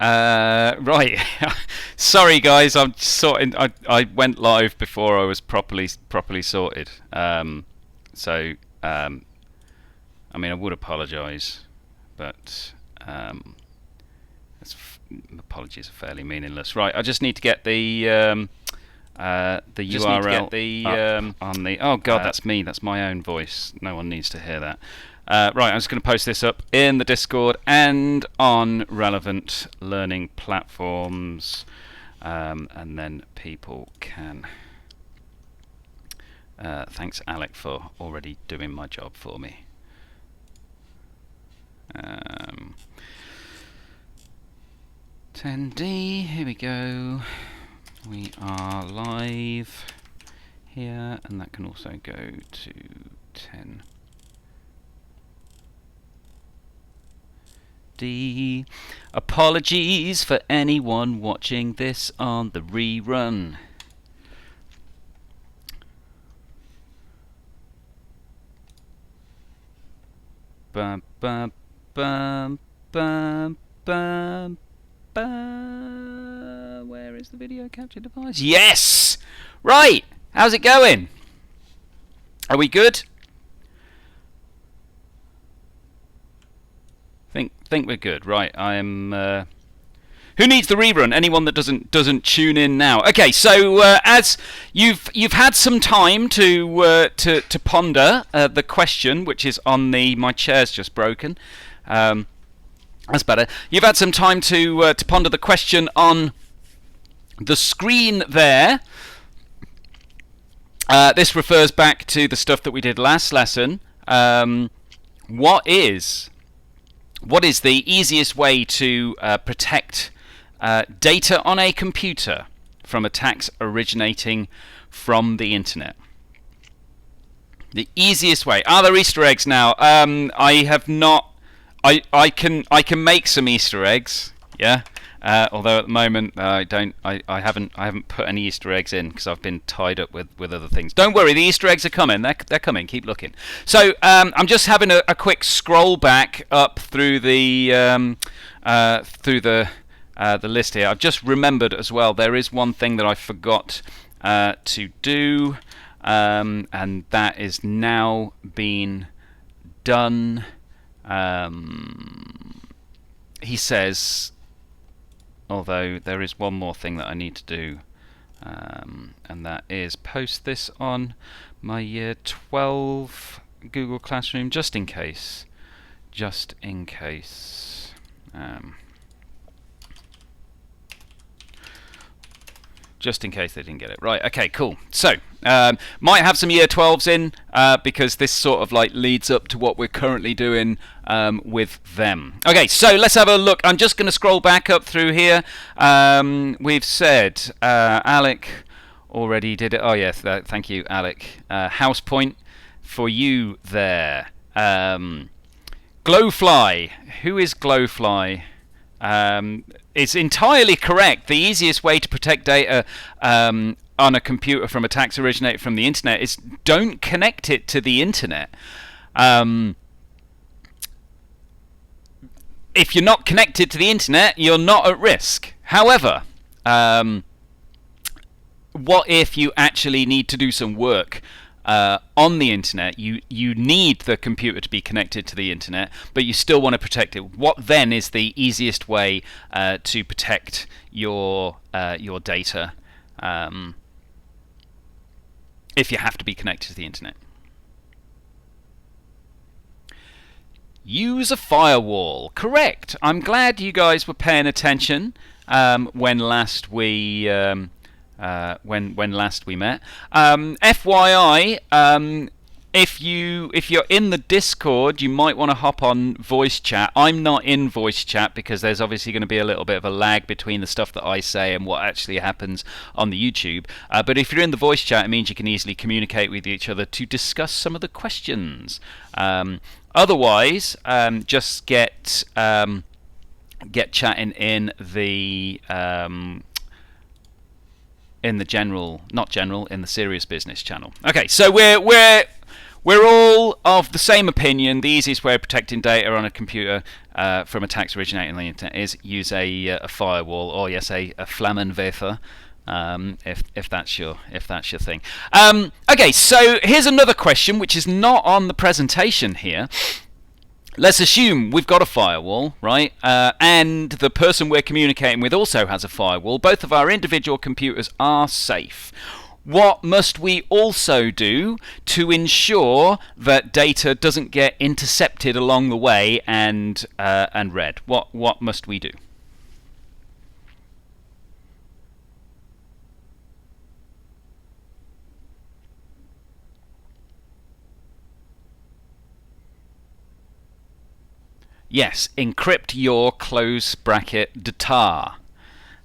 Right. Sorry, guys. I'm sorting. I went live before I was properly sorted. So I mean, I would apologise, but apologies are fairly meaningless. Right. I just need to get the URL up on the. Oh God, that's me. That's my own voice. No one needs to hear that. Right, I'm just going to post this up in the Discord and on relevant learning platforms, and then people can. Thanks, Alec, for already doing my job for me. 10D, here we go. We are live here, and that can also go to 10D. Apologies for anyone watching this on the rerun. Bum bum bum bum bum bum. Where is the video capture device? Yes! Right! How's it going? Are we good? Think we're good. Right, I am... who needs the rerun? Anyone that doesn't tune in now. Okay, so as you've had some time to ponder the question, which is on the... My chair's just broken. That's better. You've had some time to ponder the question on the screen there. This refers back to the stuff that we did last lesson. What is the easiest way to protect data on a computer from attacks originating from the internet? The easiest way. Are there Easter eggs now? I have not. I can make some Easter eggs. Yeah. Although at the moment I haven't put any Easter eggs in because I've been tied up with other things. Don't worry, the Easter eggs are coming. They're coming. Keep looking. So I'm just having a quick scroll back up through the list here. I've just remembered as well. There is one thing that I forgot to do, and that is now being done. He says. Although there is one more thing that I need to do, and that is post this on my Year 12 Google Classroom, just in case. Just in case. Just in case they didn't get it. Right, okay, cool. So, might have some Year 12s in, because this sort of like leads up to what we're currently doing with them. Okay, so let's have a look. I'm just going to scroll back up through here. We've said, Alec already did it. Oh, yes, thank you, Alec. House point for you there. Glowfly. Who is Glowfly? It's entirely correct. The easiest way to protect data on a computer from attacks originating from the internet is don't connect it to the internet. If you're not connected to the internet, you're not at risk. However, what if you actually need to do some work on the internet? You need the computer to be connected to the internet, but you still want to protect it. What then is the easiest way to protect your data if you have to be connected to the internet? Use a firewall. Correct. I'm glad you guys were paying attention when last we when last we met. FYI, if you're in the Discord, you might want to hop on voice chat. I'm not in voice chat because there's obviously going to be a little bit of a lag between the stuff that I say and what actually happens on the YouTube. But if you're in the voice chat, it means you can easily communicate with each other to discuss some of the questions. Otherwise, just get chatting in the general, not general, in the serious business channel. Okay, so we're we're all of the same opinion. The easiest way of protecting data on a computer from attacks originating on the internet is use a firewall, or yes, a Flammenwerfer. If that's your thing. Okay, so here's another question which is not on the presentation here. Let's assume we've got a firewall, right? And the person we're communicating with also has a firewall. Both of our individual computers are safe. What must we also do to ensure that data doesn't get intercepted along the way and read? What must we do? Yes, encrypt your close bracket data.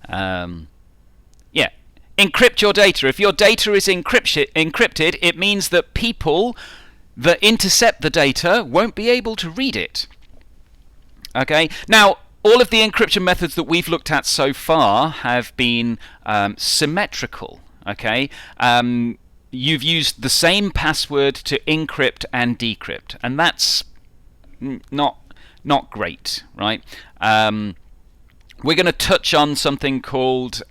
Yeah, encrypt your data. If your data is encrypted, it means that people that intercept the data won't be able to read it. Okay, now all of the encryption methods that we've looked at so far have been symmetrical. Okay, you've used the same password to encrypt and decrypt, and that's not great, right? We're going to touch on something called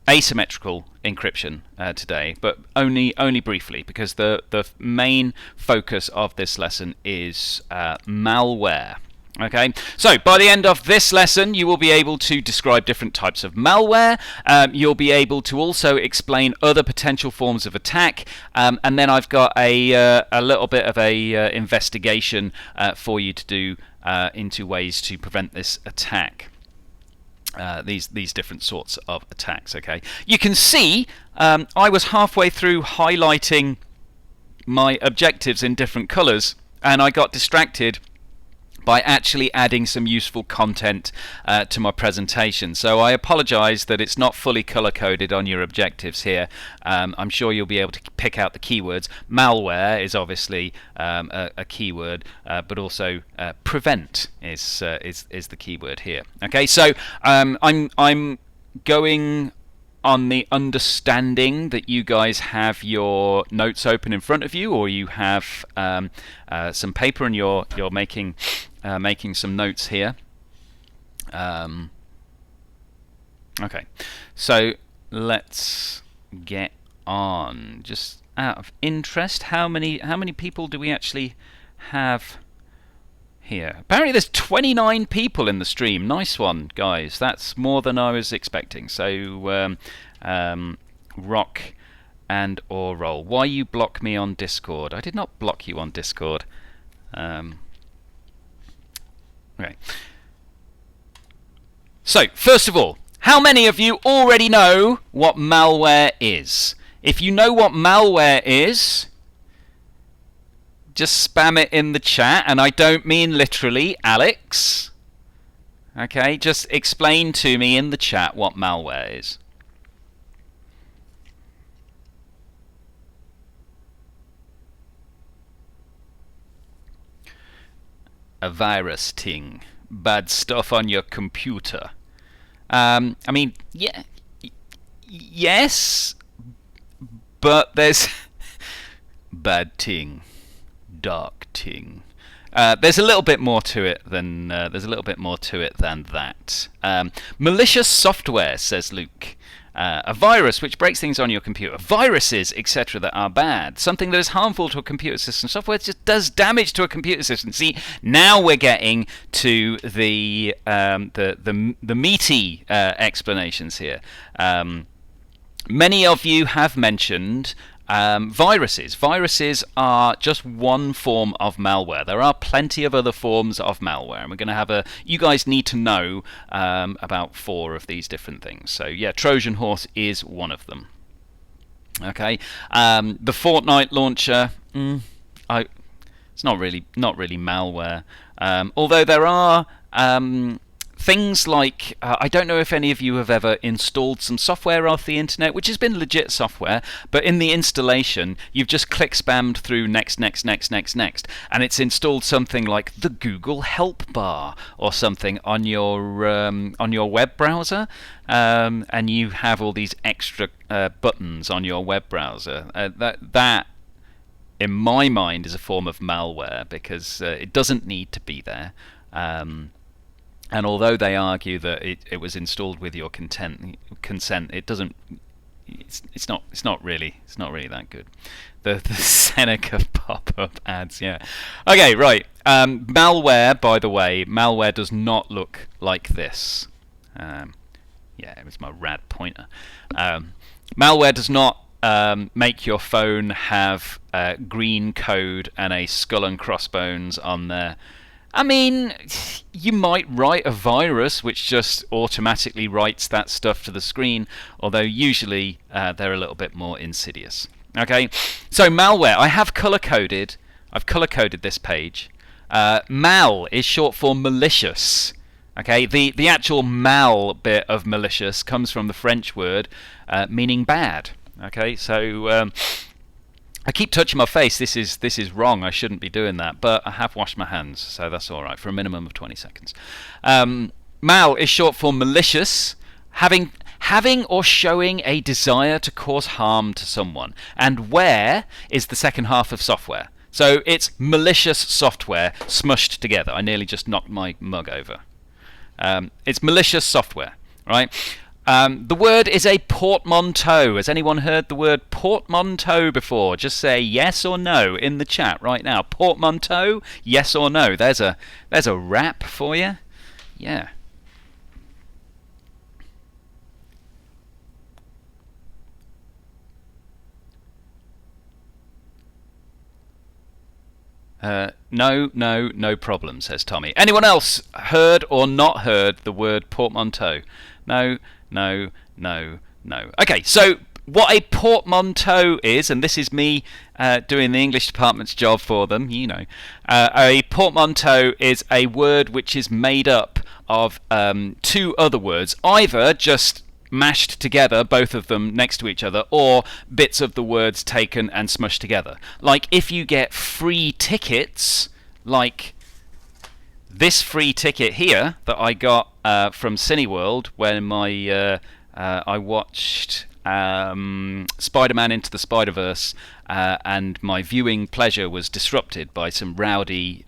asymmetrical encryption today, but only briefly, because the main focus of this lesson is malware. Okay, so by the end of this lesson, you will be able to describe different types of malware. You'll be able to also explain other potential forms of attack, and then I've got a little bit of a investigation for you to do into ways to prevent this attack. These different sorts of attacks. Okay, you can see I was halfway through highlighting my objectives in different colours, and I got distracted by actually adding some useful content to my presentation. So I apologise that it's not fully color-coded on your objectives here. I'm sure you'll be able to pick out the keywords. Malware is obviously a keyword, but also prevent is the keyword here. Okay, so I'm going on the understanding that you guys have your notes open in front of you, or you have some paper and you're making some notes here. Okay, so let's get on. Just out of interest, how many people do we actually have here? Apparently there's 29 people in the stream. Nice one, guys. That's more than I was expecting. So rock and or roll. Why you block me on Discord? I did not block you on Discord. Okay. So, first of all, how many of you already know what malware is? If you know what malware is, just spam it in the chat, and I don't mean literally, Alex. Okay, just explain to me in the chat what malware is. A virus thing. Bad stuff on your computer. I mean, yeah, yes, but there's bad thing, dark thing. There's a little bit more to it than that. Malicious software, says Luke. A virus which breaks things on your computer. Viruses, etc., that are bad. Something that is harmful to a computer system. Software just does damage to a computer system. See, now we're getting to the meaty explanations here. Many of you have mentioned viruses. Viruses are just one form of malware. There are plenty of other forms of malware, and we're going to have you guys need to know about 4 of these different things. So yeah, Trojan Horse is one of them. Okay, the Fortnite launcher. It's not really malware. Although there are things like, I don't know if any of you have ever installed some software off the internet, which has been legit software, but in the installation, you've just click-spammed through next, and it's installed something like the Google Help Bar or something on your web browser, and you have all these extra buttons on your web browser. That in my mind, is a form of malware because it doesn't need to be there. And although they argue that it was installed with your consent, it doesn't. It's not really that good. The Seneca pop-up ads, yeah. Okay, right. Malware, by the way, malware does not look like this. Yeah, it was my rad pointer. Malware does not make your phone have green code and a skull and crossbones on there. I mean, you might write a virus which just automatically writes that stuff to the screen, although usually they're a little bit more insidious. Okay, so malware, I've color-coded this page. Mal is short for malicious. Okay, the actual mal bit of malicious comes from the French word meaning bad. Okay, so I keep touching my face. This is wrong. I shouldn't be doing that, but I have washed my hands, so that's all right for a minimum of 20 seconds. Mal is short for malicious, having or showing a desire to cause harm to someone. And ware is the second half of software. So it's malicious software smushed together. I nearly just knocked my mug over. It's malicious software, right? The word is a portmanteau. Has anyone heard the word portmanteau before? Just say yes or no in the chat right now. Portmanteau, yes or no. There's a rap for you. Yeah. No problem, says Tommy. Anyone else heard or not heard the word portmanteau? No. Okay, so what a portmanteau is, and this is me doing the English department's job for them, you know. A portmanteau is a word which is made up of two other words, either just mashed together, both of them next to each other, or bits of the words taken and smushed together. Like if you get free tickets, like this free ticket here that I got from Cineworld when I watched Spider-Man Into the Spider-Verse, and my viewing pleasure was disrupted by some rowdy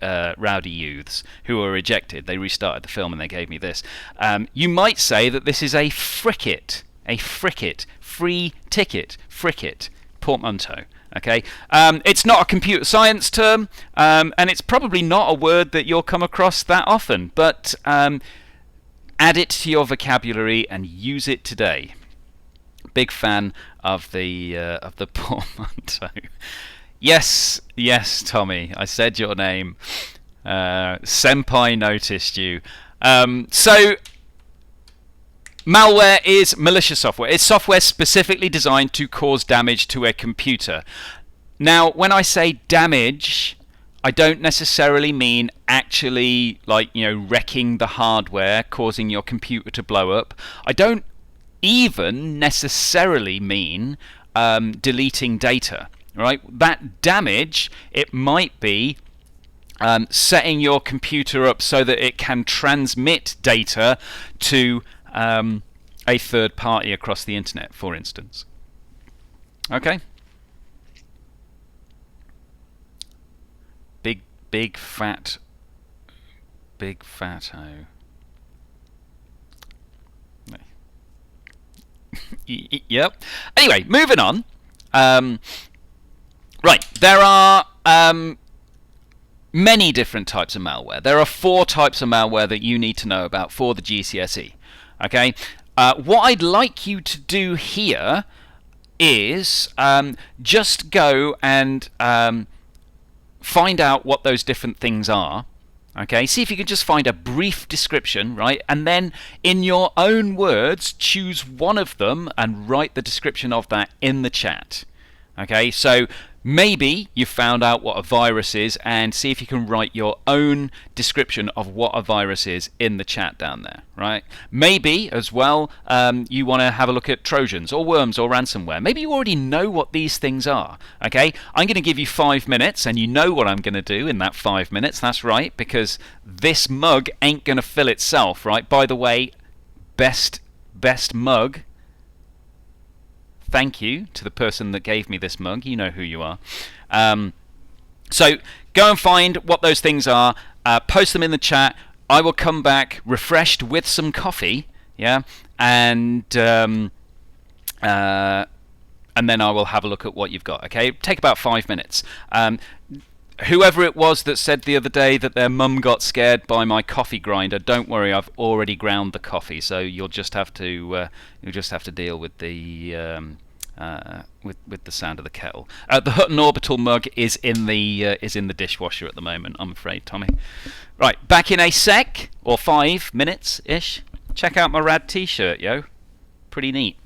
youths who were ejected. They restarted the film and they gave me this. You might say that this is a fricket, free ticket, fricket, portmanteau. Okay, it's not a computer science term, and it's probably not a word that you'll come across that often, but add it to your vocabulary and use it today. Big fan of the portmanteau. Yes, Tommy, I said your name. Senpai noticed you. So malware is malicious software. It's software specifically designed to cause damage to a computer. Now, when I say damage, I don't necessarily mean actually wrecking the hardware, causing your computer to blow up. I don't even necessarily mean deleting data. Right? That damage, it might be setting your computer up so that it can transmit data to a third party across the internet, for instance. Okay? Big fat O. Yep. Anyway, moving on. Right, there are many different types of malware. There are 4 types of malware that you need to know about for the GCSE. Okay, what I'd like you to do here is just go and find out what those different things are. Okay, see if you can just find a brief description, right? And then in your own words, choose one of them and write the description of that in the chat. Okay, so maybe you found out what a virus is, and see if you can write your own description of what a virus is in the chat down there, right? Maybe as well you want to have a look at Trojans or worms or ransomware. Maybe you already know what these things are. Okay, I'm going to give you 5 minutes, and you know what I'm going to do in that 5 minutes. That's right, because this mug ain't going to fill itself, right? By the way, best mug. Thank you to the person that gave me this mug. You know who you are. So go and find what those things are. Post them in the chat. I will come back refreshed with some coffee. Yeah, and then I will have a look at what you've got. Okay, take about 5 minutes. Whoever it was that said the other day that their mum got scared by my coffee grinder, don't worry, I've already ground the coffee, so you'll just have to deal with the with the sound of the kettle. The Hutton Orbital mug is in the dishwasher at the moment, I'm afraid, Tommy. Right, back in a sec, or 5 minutes ish. Check out my rad T-shirt, yo. Pretty neat.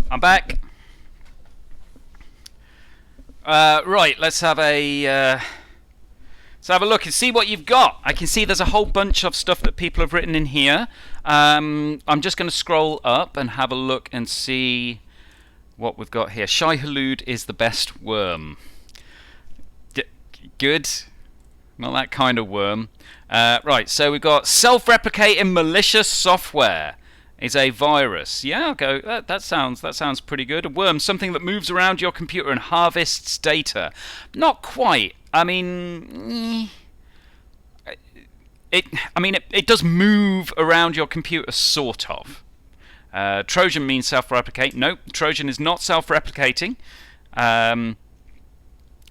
I'm back. Right, let's have a look and see what you've got. I can see there's a whole bunch of stuff that people have written in here. I'm just going to scroll up and have a look and see what we've got here. Shai Hulud is the best worm. Good. Not that kind of worm. Right, so we've got self-replicating malicious software is a virus. Yeah, I'll go. That sounds pretty good. A worm, something that moves around your computer and harvests data. Not quite. I mean, it does move around your computer, sort of. Trojan means self-replicate. Nope, Trojan is not self-replicating.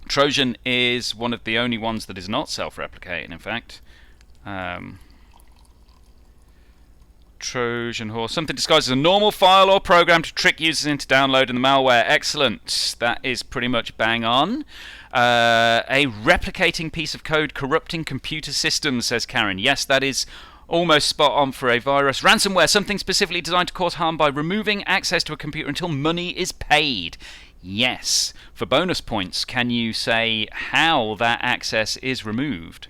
Trojan is one of the only ones that is not self-replicating, in fact. Trojan Horse. Something disguised as a normal file or program to trick users into downloading the malware. Excellent. That is pretty much bang on. A replicating piece of code corrupting computer systems, says Karen. Yes, that is almost spot on for a virus. Ransomware. Something specifically designed to cause harm by removing access to a computer until money is paid. Yes. For bonus points, can you say how that access is removed?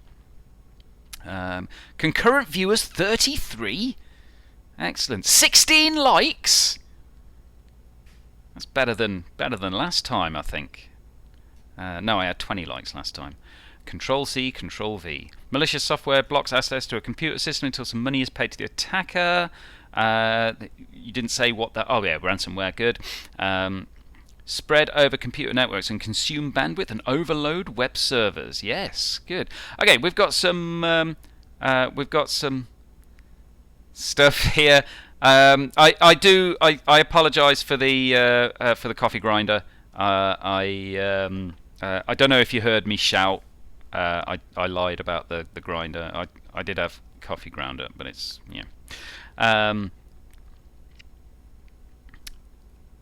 Concurrent viewers 33. Excellent. 16 likes. That's better than last time, I think. No, I had 20 likes last time. Control-C, Control-V. Malicious software blocks access to a computer system until some money is paid to the attacker. You didn't say what that... Oh, yeah, ransomware, good. Spread over computer networks and consume bandwidth and overload web servers. Yes, good. Okay, we've got some stuff here. I apologise for the coffee grinder. I don't know if you heard me shout. I lied about the grinder. I did have coffee grinder, but it's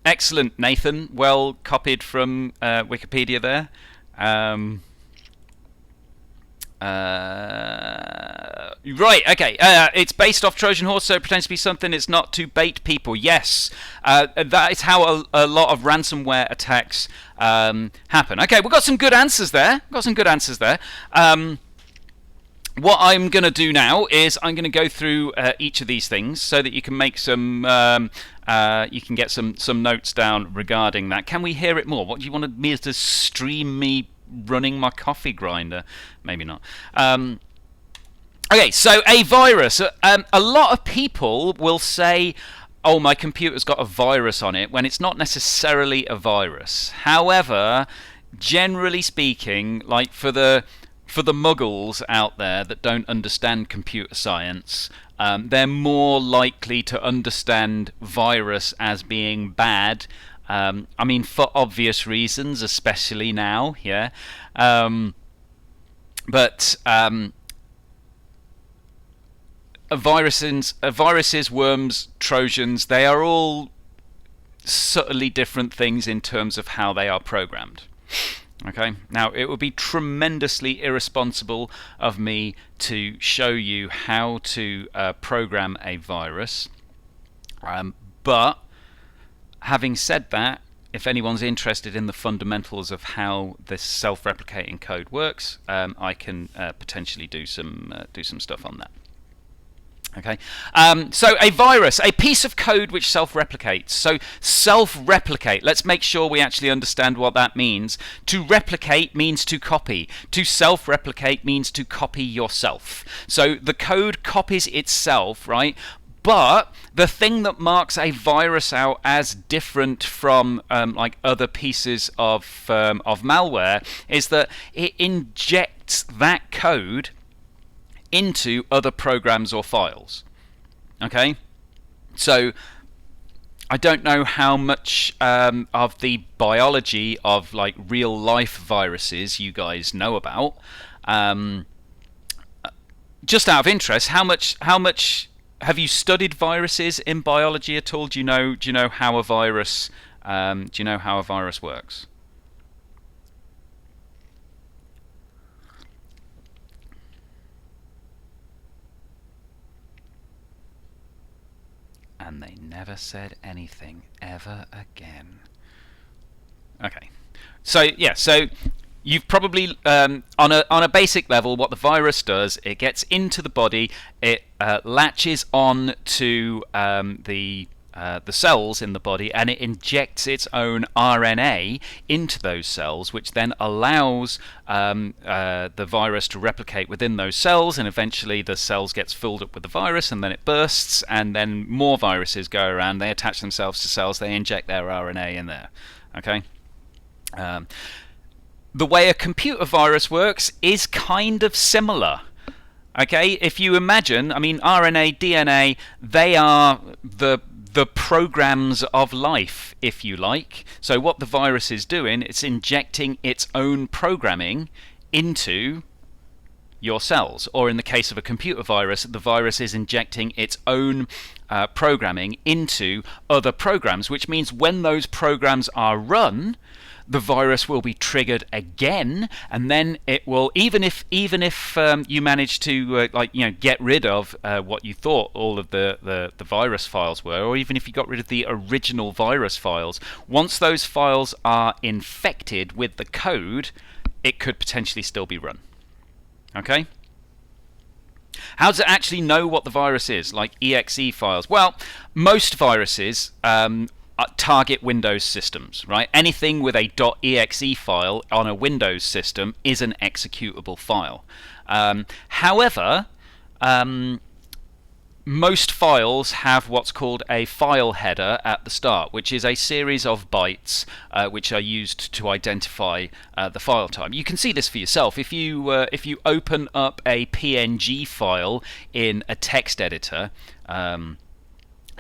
excellent, Nathan. Well copied from Wikipedia there. Right, okay. It's based off Trojan Horse, so it pretends to be something it's not to bait people. Yes, that is how a lot of ransomware attacks happen. Okay, we've got some good answers there. What I'm going to do now is I'm going to go through each of these things so that you can make some, you can get some notes down regarding that. Can we hear it more? What do you want me to stream me running my coffee grinder? Maybe not. Okay, so a virus. A lot of people will say, oh, my computer's got a virus on it, when it's not necessarily a virus. However, generally speaking, like for the muggles out there that don't understand computer science, they're more likely to understand virus as being bad. I mean, for obvious reasons, especially now, yeah. But viruses, worms, Trojans, they are all subtly different things in terms of how they are programmed. Okay, now it would be tremendously irresponsible of me to show you how to program a virus, but having said that, if anyone's interested in the fundamentals of how this self-replicating code works, I can potentially do some stuff on that. Okay, so a virus, a piece of code which self-replicates. So self-replicate, let's make sure we actually understand what that means. To replicate means to copy. To self-replicate means to copy yourself. So the code copies itself, right? But the thing that marks a virus out as different from like other pieces of malware is that it injects that code into other programs or files. Okay, so I don't know how much of the biology of like real life viruses you guys know about. Just out of interest, how much have you studied viruses in biology at all? Do you know how a virus works? And they never said anything ever again. Okay, so yeah, so you've probably on a basic level, what the virus does, it gets into the body, it latches on to the cells in the body, and it injects its own RNA into those cells, which then allows the virus to replicate within those cells, and eventually the cells gets filled up with the virus, and then it bursts, and then more viruses go around, they attach themselves to cells, they inject their RNA in there. Okay. The way a computer virus works is kind of similar. Okay, if you imagine, I mean, RNA, DNA, they are the programs of life, if you like. So what the virus is doing, it's injecting its own programming into your cells. Or in the case of a computer virus, the virus is injecting its own programming into other programs, which means when those programs are run, the virus will be triggered again, and then it will, even if you manage to get rid of what you thought all of the virus files were, or even if you got rid of the original virus files, once those files are infected with the code, it could potentially still be run. Okay? How does it actually know what the virus is, like exe files? Well, most viruses target Windows systems, right? Anything with a .exe file on a Windows system is an executable file. However, most files have what's called a file header at the start, which is a series of bytes which are used to identify the file type. You can see this for yourself. If you open up a PNG file in a text editor,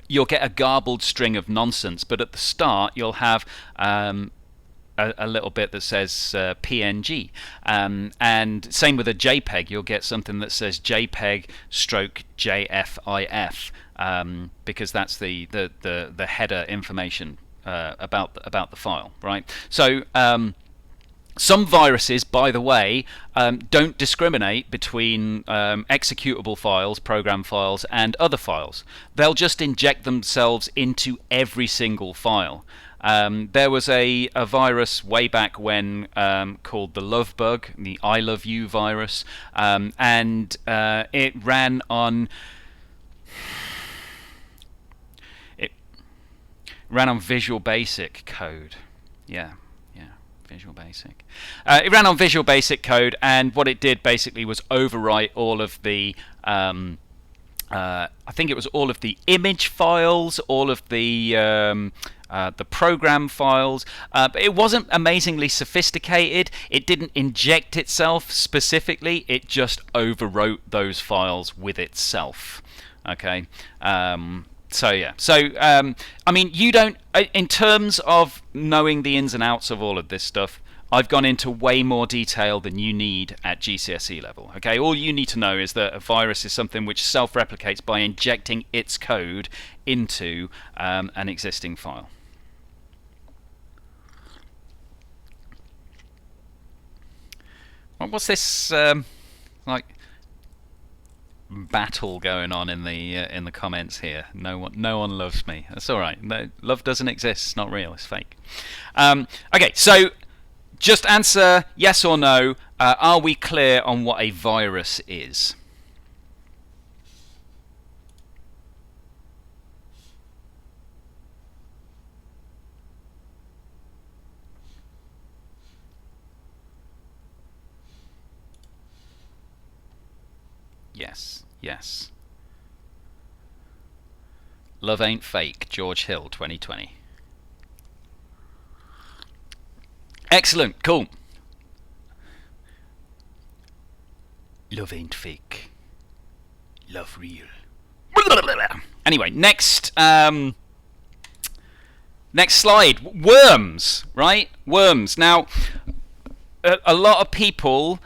you'll get a garbled string of nonsense, but at the start you'll have a little bit that says PNG, and same with a JPEG. You'll get something that says JPEG stroke JFIF, because that's the header information about the file, right? So some viruses, by the way, don't discriminate between executable files, program files, and other files. They'll just inject themselves into every single file. There was a virus way back when called the Love Bug, the I Love You virus, and it ran on Visual Basic code. Yeah, Visual Basic. It ran on Visual Basic code, and what it did basically was overwrite all of the I think it was all of the image files, all of the program files, but it wasn't amazingly sophisticated. It didn't inject itself specifically, it just overwrote those files with itself. Okay, so yeah, I mean, you don't, in terms of knowing the ins and outs of all of this stuff, I've gone into way more detail than you need at GCSE level. Okay, all you need to know is that a virus is something which self-replicates by injecting its code into an existing file. What's this like battle going on in the comments here? No one loves me. That's all right. No, love doesn't exist. It's not real. It's fake. Okay, so just answer yes or no. Are we clear on what a virus is? Yes. Love ain't fake. George Hill, 2020. Excellent, cool. Love ain't fake. Love real. Anyway, next slide. Worms, right? Worms. Now, a lot of people,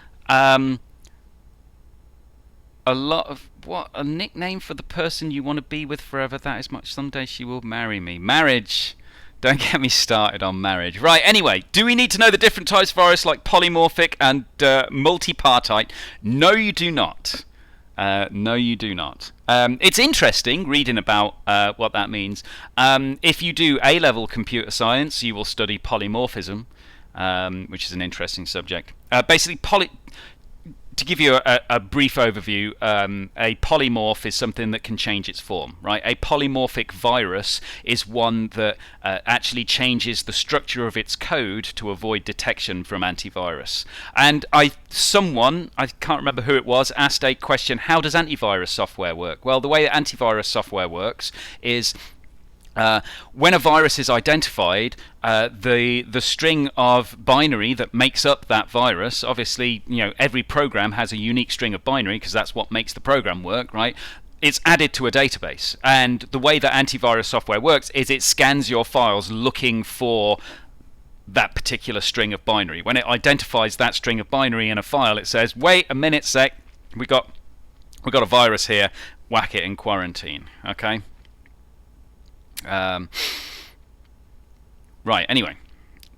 what a nickname for the person you want to be with forever. That is much. Someday she will marry me. Marriage. Don't get me started on marriage. Right, anyway, do we need to know the different types of virus like polymorphic and multipartite? No, you do not. No, you do not. It's interesting reading about what that means. If you do A-level computer science, you will study polymorphism, which is an interesting subject. Basically, to give you a brief overview, a polymorph is something that can change its form, right? A polymorphic virus is one that actually changes the structure of its code to avoid detection from antivirus. And someone, I can't remember who it was, asked a question, how does antivirus software work? Well, the way that antivirus software works is when a virus is identified, the string of binary that makes up that virus, obviously, every program has a unique string of binary because that's what makes the program work, right? It's added to a database, and the way that antivirus software works is it scans your files looking for that particular string of binary. When it identifies that string of binary in a file, it says, "Wait a minute, sec, we got a virus here. Whack it in quarantine." Okay. Right, anyway.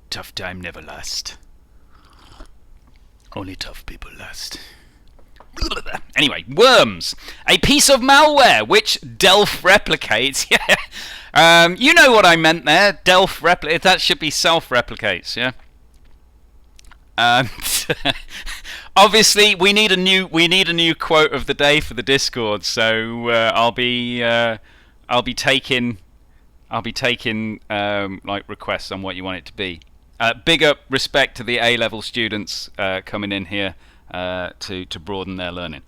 Tough time never last. Only tough people last. Anyway, worms. A piece of malware which Delph replicates. Yeah. You know what I meant there. Delph replicates. That should be self-replicates, yeah? Obviously, we need a new quote of the day for the Discord, so I'll be taking I'll be taking like requests on what you want it to be. Big up respect to the A-level students coming in here to broaden their learning.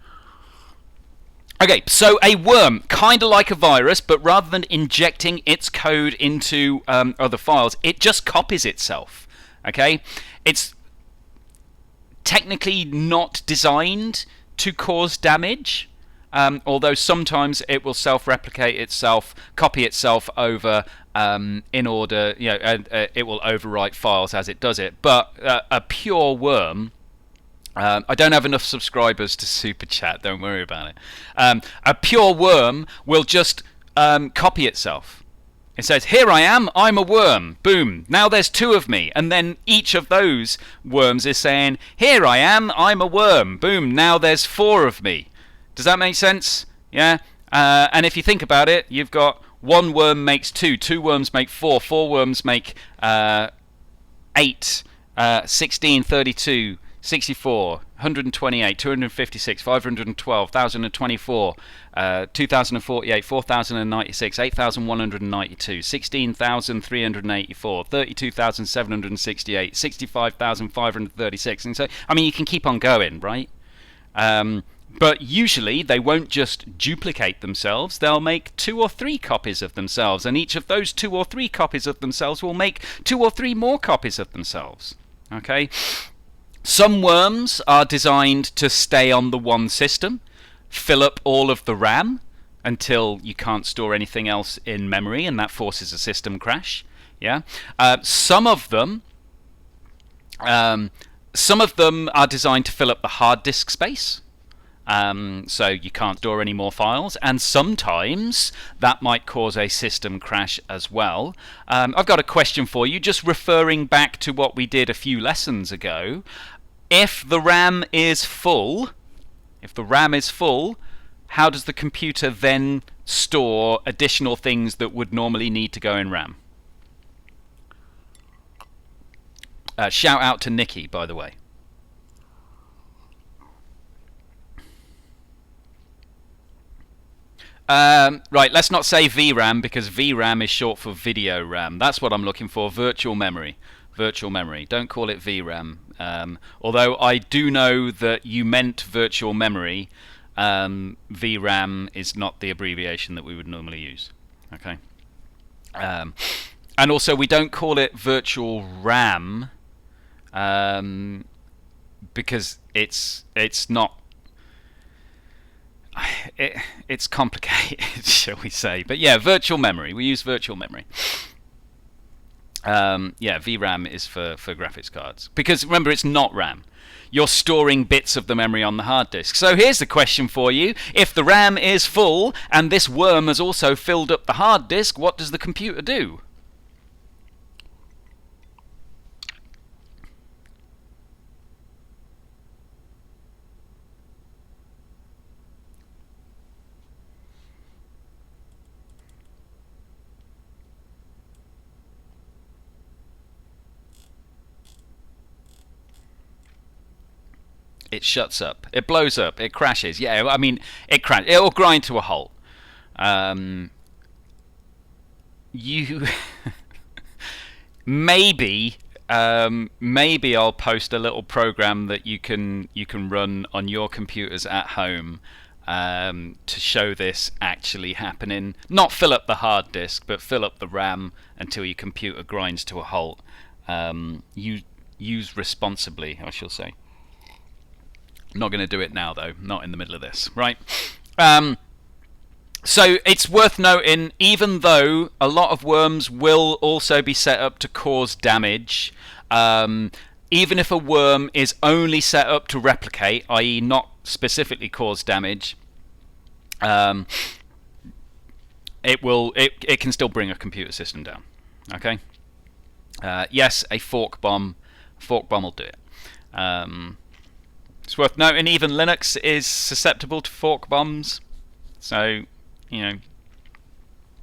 Okay, so a worm, kind of like a virus, but rather than injecting its code into other files, it just copies itself. Okay, it's technically not designed to cause damage, although sometimes it will self-replicate itself, copy itself over in order, it will overwrite files as it does it. But a pure worm. I don't have enough subscribers to super chat, don't worry about it. A pure worm will just copy itself. It says, here I am, I'm a worm. Boom, now there's 2 of me. And then each of those worms is saying, here I am, I'm a worm. Boom, now there's 4 of me. Does that make sense? Yeah? And if you think about it, you've got 1 worm makes 2, 2 worms make 4, 4 worms make 8, 16, 32, 64, 128, 256, 512, 1,024, 2,048, 4,096, 8,192, 16,384, 32,768, 65,536. And so, I mean, you can keep on going, right? But usually they won't just duplicate themselves, they'll make 2 or 3 copies of themselves, and each of those 2 or 3 copies of themselves will make 2 or 3 more copies of themselves. Okay? Some worms are designed to stay on the one system, fill up all of the RAM until you can't store anything else in memory, and that forces a system crash. Yeah, some of them are designed to fill up the hard disk space. So you can't store any more files, and sometimes that might cause a system crash as well. I've got a question for you, just referring back to what we did a few lessons ago. If the RAM is full, how does the computer then store additional things that would normally need to go in RAM? Shout out to Nikki, by the way. Right, let's not say VRAM, because VRAM is short for video RAM. That's what I'm looking for, virtual memory. Virtual memory. Don't call it VRAM. Although I do know that you meant virtual memory. VRAM is not the abbreviation that we would normally use. Okay. And also we don't call it virtual RAM because it's not. It's complicated, shall we say? But yeah, virtual memory. We use virtual memory. Yeah, VRAM is for graphics cards. Because remember, it's not RAM. You're storing bits of the memory on the hard disk. So here's the question for you. If the RAM is full and this worm has also filled up the hard disk, what does the computer do? It shuts up. It blows up. It crashes. Yeah, I mean, it'll grind to a halt. You maybe I'll post a little program that you can run on your computers at home to show this actually happening. Not fill up the hard disk, but fill up the RAM until your computer grinds to a halt. Use responsibly, I shall say. Not going to do it now, though. Not in the middle of this, right? So it's worth noting, even though a lot of worms will also be set up to cause damage, even if a worm is only set up to replicate, i.e. not specifically cause damage, it can still bring a computer system down. Okay? Yes, a fork bomb will do it. It's worth noting, even Linux is susceptible to fork bombs. So,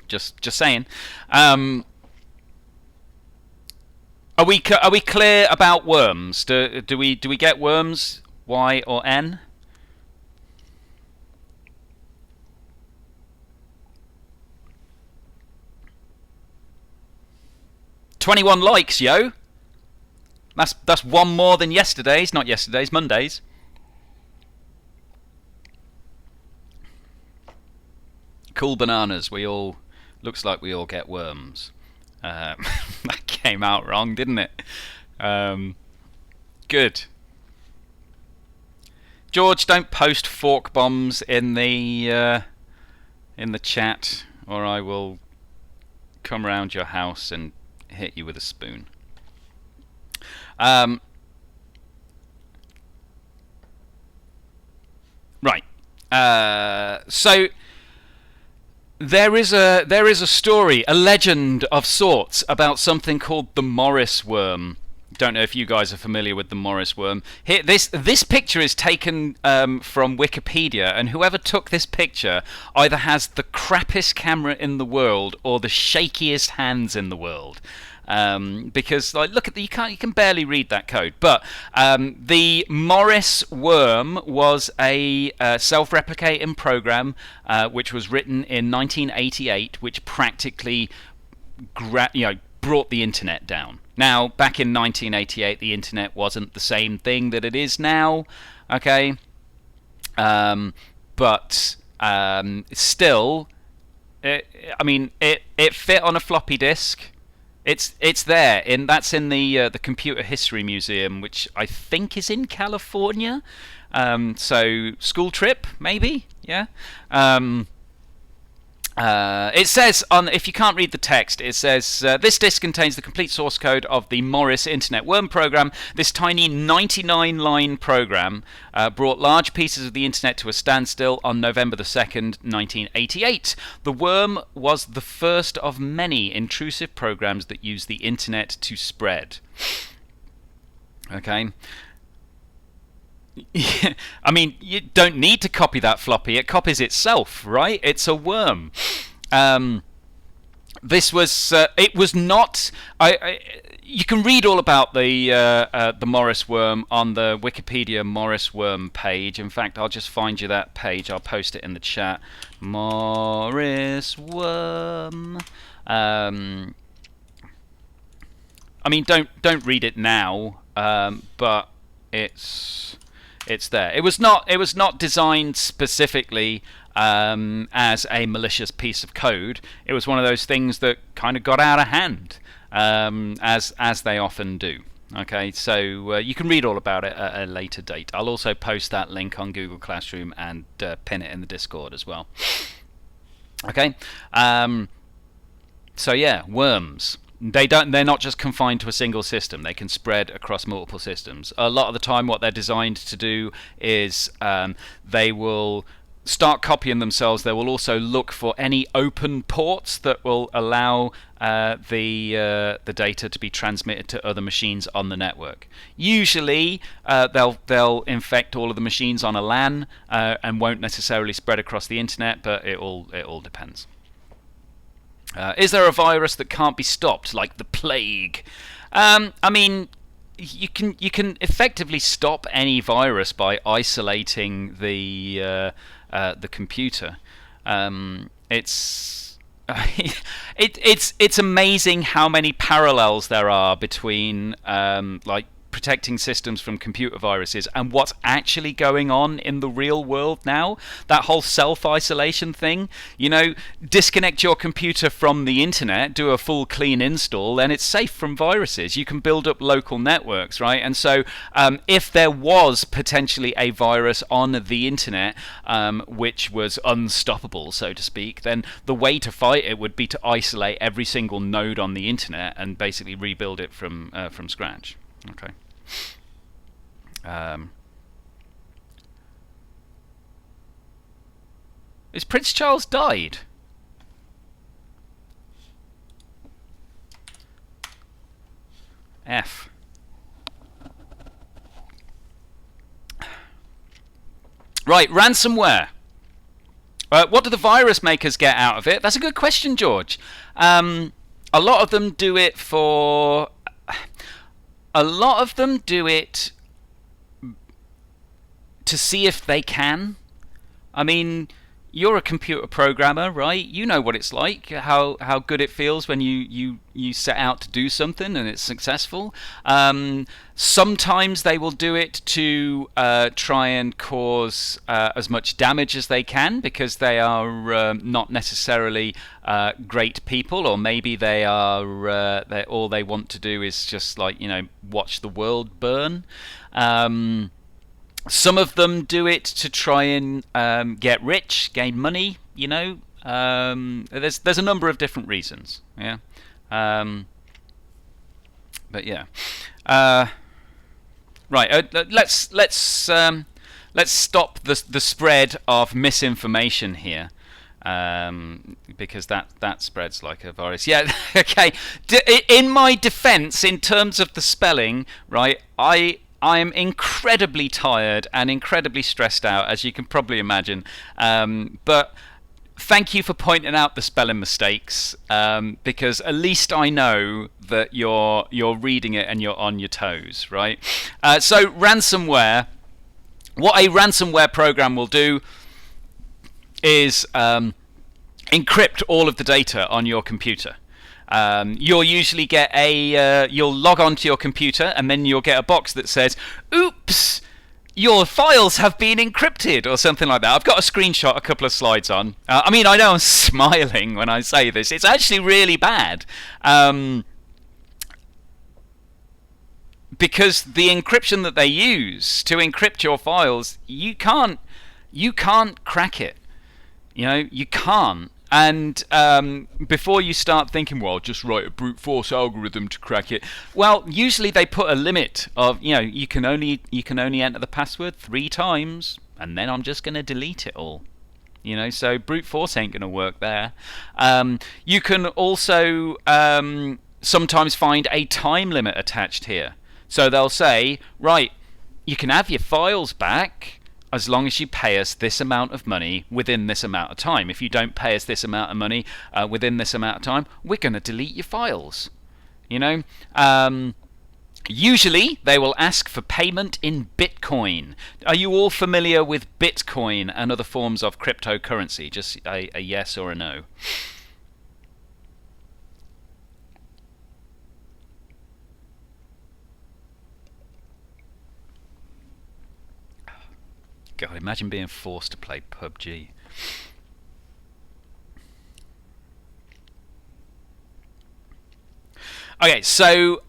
just saying. Are we clear about worms? Do we get worms? Y or N? 21 likes, yo. That's one more than yesterday's. Not yesterday's, Monday's. Cool bananas. Looks like we all get worms. That came out wrong, didn't it? Good. George, don't post fork bombs in the chat, or I will come round your house and hit you with a spoon. Right. So there is a story, a legend of sorts, about something called the Morris worm. Don't know if you guys are familiar with the Morris worm. Here, this picture is taken from Wikipedia, and whoever took this picture either has the crappiest camera in the world or the shakiest hands in the world. Because look at you can barely read that code. But the Morris worm was a self-replicating program which was written in 1988, which practically brought the internet down. Now, back in 1988, the internet wasn't the same thing that it is now. Okay, but still, it fit on a floppy disk. It's there, that's in the Computer History Museum, which I think is in California. So school trip, maybe, yeah. It says if you can't read the text, it says this disk contains the complete source code of the Morris Internet Worm program. This tiny 99-line program brought large pieces of the internet to a standstill on November the 2nd, 1988. The worm was the first of many intrusive programs that use the internet to spread. Okay. I mean, you don't need to copy that floppy. It copies itself, right? It's a worm. This was. It was not. You can read all about the Morris worm on the Wikipedia Morris worm page. In fact, I'll just find you that page. I'll post it in the chat. Morris worm. I mean, don't read it now. But it's there. It was not designed specifically as a malicious piece of code. It was one of those things that kind of got out of hand, as they often do. Okay, so you can read all about it at a later date. I'll also post that link on Google Classroom and pin it in the Discord as well. Okay, so yeah, worms. They're not just confined to a single system. They can spread across multiple systems. A lot of the time what they're designed to do is they will start copying themselves. They will also look for any open ports that will allow the data to be transmitted to other machines on the network. Usually they'll infect all of the machines on a LAN and won't necessarily spread across the internet, but it all depends. Is there a virus that can't be stopped, like the plague? I mean, you can effectively stop any virus by isolating the computer. It's amazing how many parallels there are between like protecting systems from computer viruses and what's actually going on in the real world now. That whole self-isolation thing, disconnect your computer from the internet, do a full clean install, and it's safe from viruses. You can build up local networks, right? And so if there was potentially a virus on the internet which was unstoppable, so to speak, then the way to fight it would be to isolate every single node on the internet and basically rebuild it from scratch. Okay. Is Prince Charles died? F. Right, ransomware. What do the virus makers get out of it? That's a good question, George. A lot of them do it for... A lot of them do it to see if they can. I mean, you're a computer programmer, right? You know what it's like, how good it feels when you set out to do something and it's successful. Sometimes they will do it to try and cause as much damage as they can because they are not necessarily great people, or maybe they are all they want to do is just like watch the world burn. Some of them do it to try and get rich, gain money. There's a number of different reasons. Yeah, but yeah. Right. Let's stop the spread of misinformation here. Because that spreads like a virus. Yeah, okay. In my defense, in terms of the spelling, right, I am incredibly tired and incredibly stressed out, as you can probably imagine. But thank you for pointing out the spelling mistakes, because at least I know that you're reading it and you're on your toes, right? So ransomware. What a ransomware program will do is encrypt all of the data on your computer. You'll usually get you'll log on to your computer and then you'll get a box that says, "Oops, your files have been encrypted," or something like that. I've got a screenshot, a couple of slides on. I know I'm smiling when I say this. It's actually really bad. Because the encryption that they use to encrypt your files, you can't crack it. You can't. And before you start thinking, well, just write a brute force algorithm to crack it. Well, usually they put a limit of, you can only enter the password 3 times, and then I'm just going to delete it all. So brute force ain't going to work there. You can also sometimes find a time limit attached here. So they'll say, right, you can have your files back as long as you pay us this amount of money within this amount of time. If you don't pay us this amount of money within this amount of time, we're going to delete your files. Usually they will ask for payment in Bitcoin. Are you all familiar with Bitcoin and other forms of cryptocurrency? Just a yes or a no. God, imagine being forced to play PUBG. Okay, so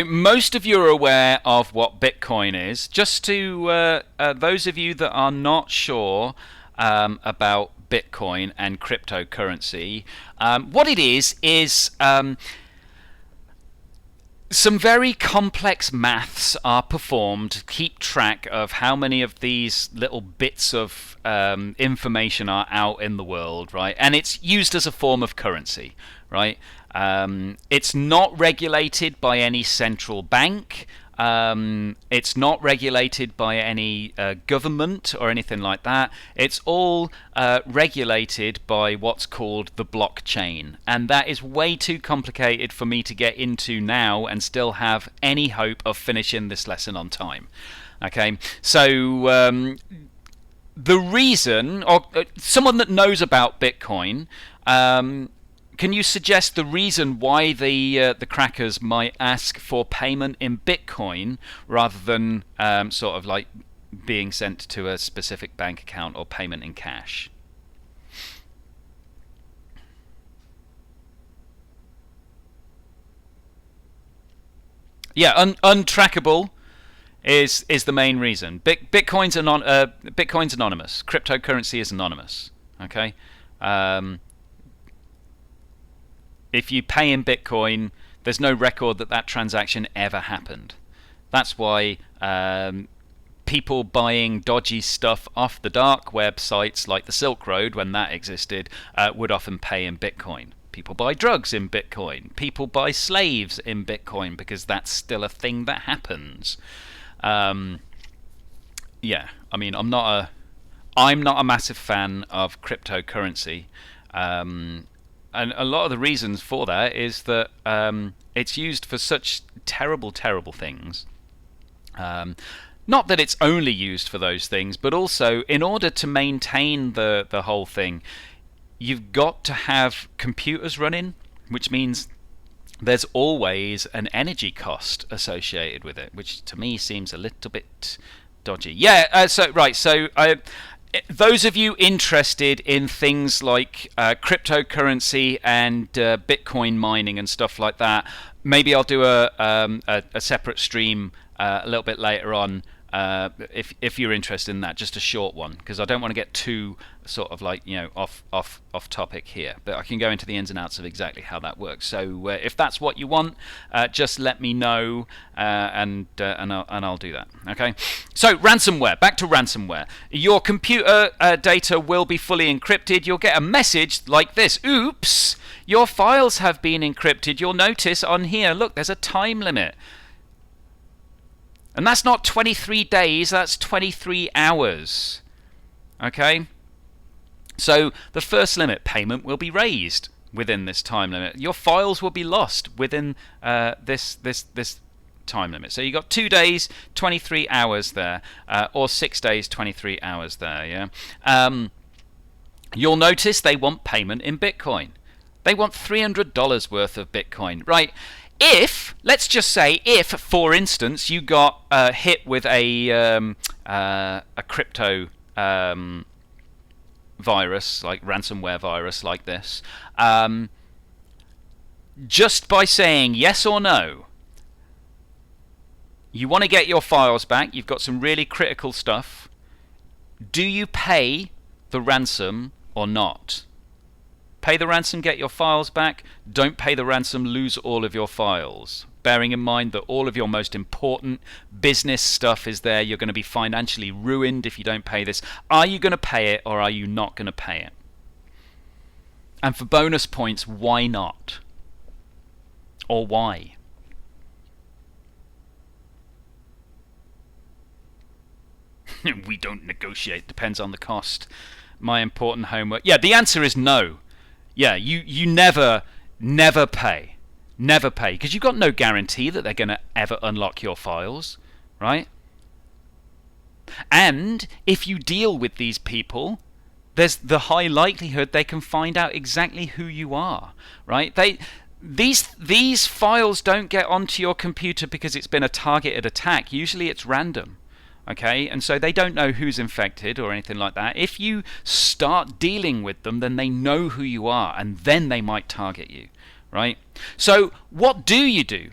most of you are aware of what Bitcoin is. Just to those of you that are not sure about Bitcoin and cryptocurrency, what it is some very complex maths are performed to keep track of how many of these little bits of information are out in the world, right? And it's used as a form of currency, right? It's not regulated by any central bank. It's not regulated by any government or anything like that. It's all regulated by what's called the blockchain, and that is way too complicated for me to get into now and still have any hope of finishing this lesson on time. Okay, so the reason, or someone that knows about Bitcoin, can you suggest the reason why the crackers might ask for payment in Bitcoin rather than sort of like being sent to a specific bank account or payment in cash? Yeah, untrackable is the main reason. Bitcoin's anonymous. Cryptocurrency is anonymous. Okay. If you pay in Bitcoin, there's no record that transaction ever happened. That's why people buying dodgy stuff off the dark websites like the Silk Road, when that existed, would often pay in Bitcoin. People buy drugs in Bitcoin. People buy slaves in Bitcoin because that's still a thing that happens. Yeah, I mean, I'm not a massive fan of cryptocurrency. And a lot of the reasons for that is that it's used for such terrible, terrible things. Not that it's only used for those things, but also in order to maintain the whole thing, you've got to have computers running, which means there's always an energy cost associated with it, which to me seems a little bit dodgy. Yeah, so those of you interested in things like cryptocurrency and Bitcoin mining and stuff like that, maybe I'll do a separate stream a little bit later on. If you're interested in that, just a short one, because I don't want to get too sort of like off topic here, but I can go into the ins and outs of exactly how that works. So if that's what you want, just let me know, and I'll do that. Okay. So ransomware. Back to ransomware. Your computer data will be fully encrypted. You'll get a message like this: "Oops, your files have been encrypted." You'll notice on here, look, there's a time limit. And that's not 23 days, that's 23 hours. Okay? So the first limit, payment will be raised within this time limit. Your files will be lost within this time limit. So you got 2 days, 23 hours there, or 6 days, 23 hours there. Yeah. You'll notice they want payment in Bitcoin. They want $300 worth of Bitcoin, right? Let's just say, for instance, you got hit with a crypto virus, like ransomware virus like this, just by saying yes or no, you want to get your files back, you've got some really critical stuff, do you pay the ransom or not? Pay the ransom, get your files back. Don't pay the ransom, lose all of your files. Bearing in mind that all of your most important business stuff is there. You're going to be financially ruined if you don't pay this. Are you going to pay it, or are you not going to pay it? And for bonus points, why not? Or why? We don't negotiate. Depends on the cost. My important homework. Yeah, the answer is no. Yeah, you never pay. Never pay. Because you've got no guarantee that they're going to ever unlock your files, right? And if you deal with these people, there's the high likelihood they can find out exactly who you are, right? These files don't get onto your computer because it's been a targeted attack. Usually it's random. Okay, and so they don't know who's infected or anything like that. If you start dealing with them, then they know who you are, and then they might target you, right? So what do you do?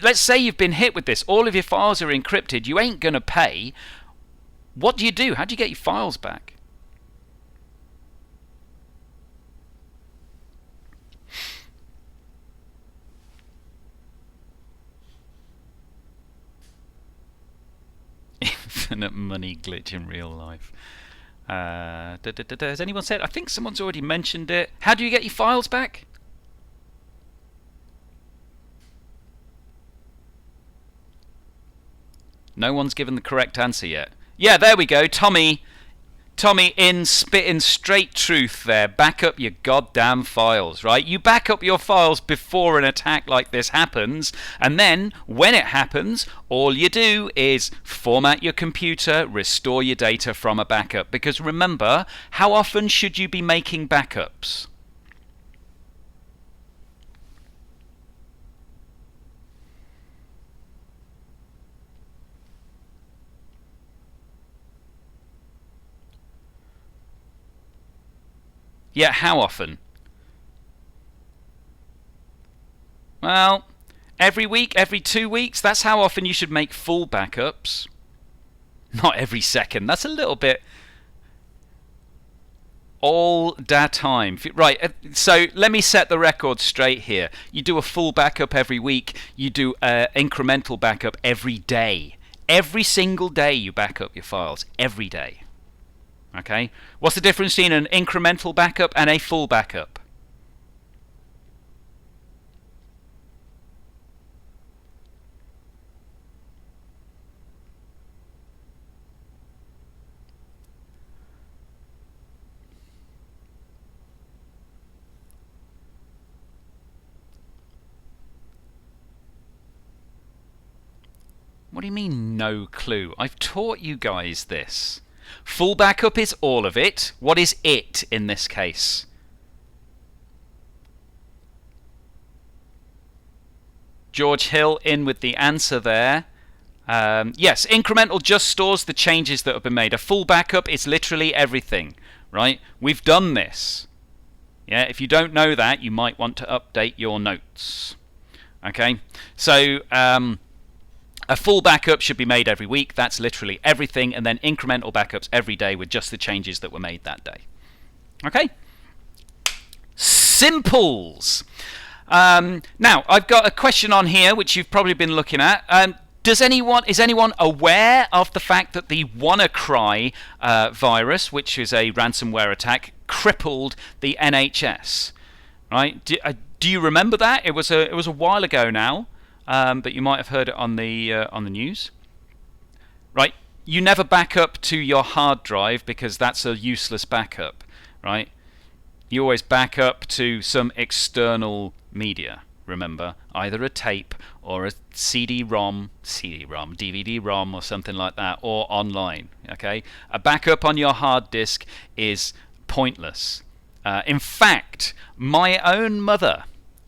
Let's say you've been hit with this, all of your files are encrypted, you ain't going to pay. What do you do? How do you get your files back? Infinite money glitch in real life. Has anyone said? I think someone's already mentioned it. How do you get your files back? No one's given the correct answer yet. Yeah, there we go. Tommy in spitting straight truth there. Back up your goddamn files, right? You back up your files before an attack like this happens, and then when it happens, all you do is format your computer, restore your data from a backup. Because remember, how often should you be making backups? Yeah, how often? Well, every week, every 2 weeks, that's how often you should make full backups. Not every second, that's a little bit... All the time. Right, so let me set the record straight here. You do a full backup every week, you do an incremental backup every day. Every single day you back up your files, every day. Okay, what's the difference between an incremental backup and a full backup? What do you mean, no clue? I've taught you guys this. Full backup is all of it. What is it in this case? George Hill in with the answer there. Yes, incremental just stores the changes that have been made. A full backup is literally everything, right? We've done this. Yeah, if you don't know that, you might want to update your notes. Okay, so a full backup should be made every week. That's literally everything, and then incremental backups every day with just the changes that were made that day. Okay, simples. Now, I've got a question on here which you've probably been looking at. Is anyone aware of the fact that the WannaCry virus, which is a ransomware attack, crippled the NHS? Right? Do you remember that? It was a while ago now, but you might have heard it on the news. Right? You never back up to your hard drive because that's a useless backup. Right? You always back up to some external media. Remember, either a tape or a CD-ROM, DVD-ROM or something like that, or online. Okay, a backup on your hard disk is pointless. In fact, my own mother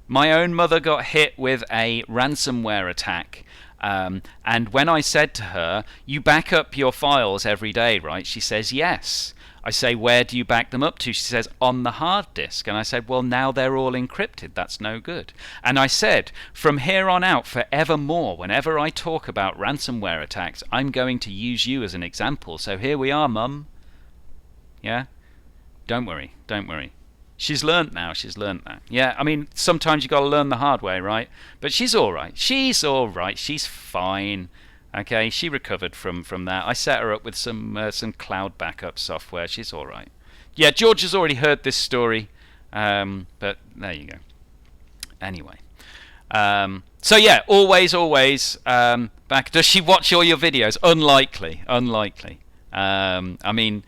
got hit with a ransomware attack. And when I said to her, "You back up your files every day, right?" She says, "Yes." I say, "Where do you back them up to?" She says, "On the hard disk." And I said, "Well, now they're all encrypted. That's no good." And I said, from here on out, forevermore, whenever I talk about ransomware attacks, I'm going to use you as an example. So here we are, Mum. Yeah? Don't worry. She's learnt now. Yeah, I mean, sometimes you got to learn the hard way, right? But she's all right. She's fine. Okay, she recovered from that. I set her up with some cloud backup software. She's all right. Yeah, George has already heard this story, but there you go. Anyway, so yeah, always back. Does she watch all your videos? Unlikely. I mean,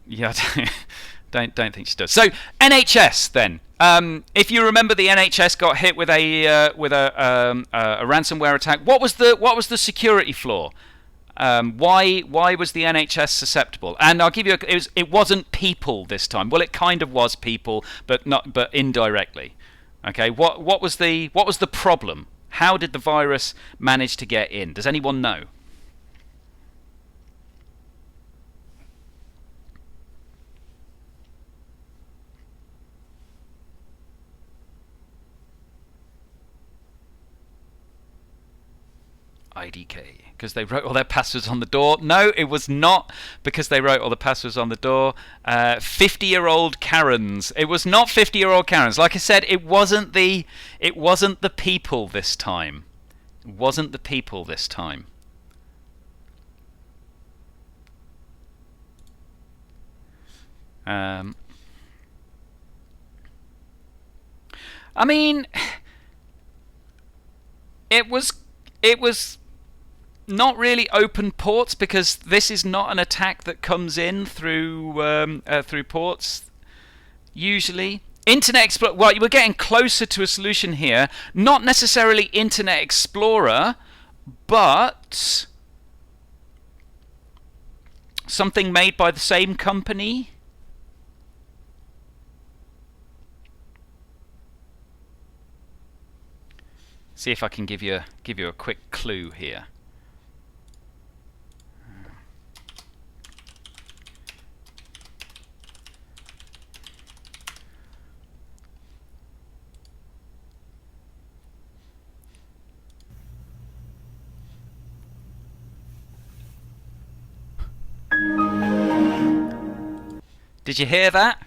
yeah. Don't think she does. So NHS then. If you remember, the NHS got hit with a ransomware attack. What was the security flaw? Why was the NHS susceptible? And I'll give you it wasn't people this time. Well, it kind of was people, but indirectly. Okay. What was the problem? How did the virus manage to get in? Does anyone know? IDK, because they wrote all their passwords on the door. No, it was not because they wrote all the passwords on the door. 50-year-old Karens. It was not 50-year-old Karens. Like I said, it wasn't the people this time. It wasn't the people this time. I mean, it was not really open ports, because this is not an attack that comes in through ports usually. Internet Explorer, well, we're getting closer to a solution here. Not necessarily Internet Explorer, but something made by the same company. See if I can give you a quick clue here. Did you hear that?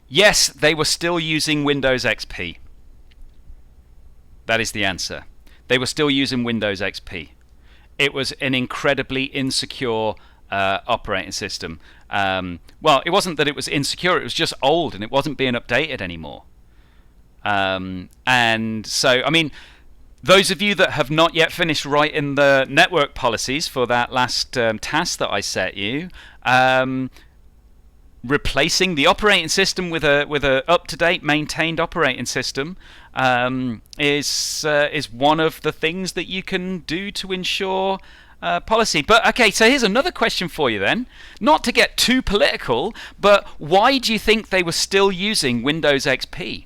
Yes, they were still using Windows XP. That is the answer. They were still using Windows XP. It was an incredibly insecure operating system. Well, it wasn't that it was insecure, it was just old and it wasn't being updated anymore. And so, I mean, those of you that have not yet finished writing the network policies for that last task that I set you, replacing the operating system with a up-to-date maintained operating system is one of the things that you can do to ensure policy. But okay, so here's another question for you then. Not to get too political, but why do you think they were still using Windows XP?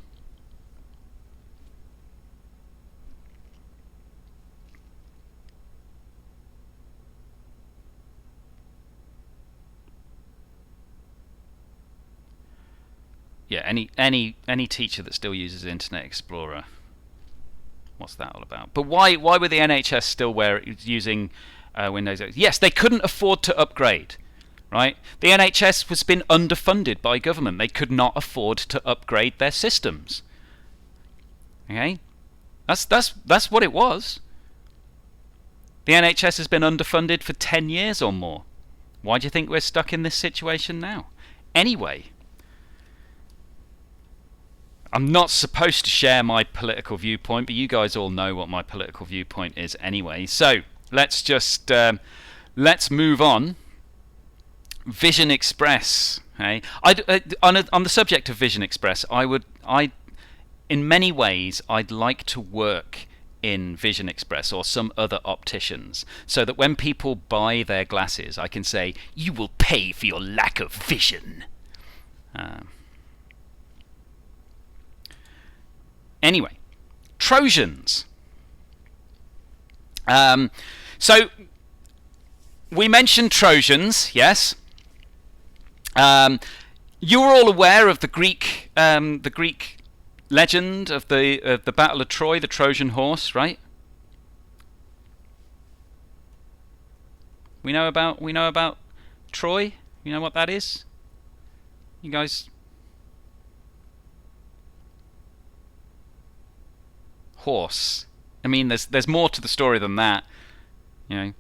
Yeah, any teacher that still uses Internet Explorer, what's that all about? But why were the NHS still using Windows? Yes, they couldn't afford to upgrade, right? The NHS has been underfunded by government. They could not afford to upgrade their systems. Okay, that's what it was. The NHS has been underfunded for 10 years or more. Why do you think we're stuck in this situation now? Anyway, I'm not supposed to share my political viewpoint, but you guys all know what my political viewpoint is anyway. So let's just let's move on. Vision Express. Okay? On the subject of Vision Express, in many ways, I'd like to work in Vision Express or some other opticians, so that when people buy their glasses, I can say, "You will pay for your lack of vision." Anyway, Trojans. So we mentioned Trojans, yes. You're all aware of the Greek legend of the Battle of Troy, the Trojan Horse, right? We know about Troy. You know what that is? You guys. Horse. I mean, there's more to the story than that. You know,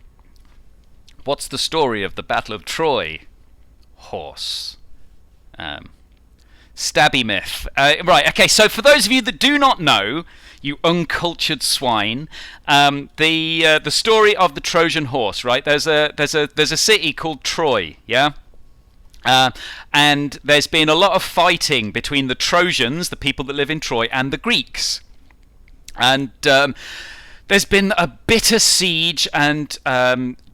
what's the story of the Battle of Troy? Horse. Stabby myth. Right. Okay. So for those of you that do not know, you uncultured swine, the story of the Trojan Horse. Right. There's a city called Troy. Yeah. And there's been a lot of fighting between the Trojans, the people that live in Troy, and the Greeks. And there's been a bitter siege, and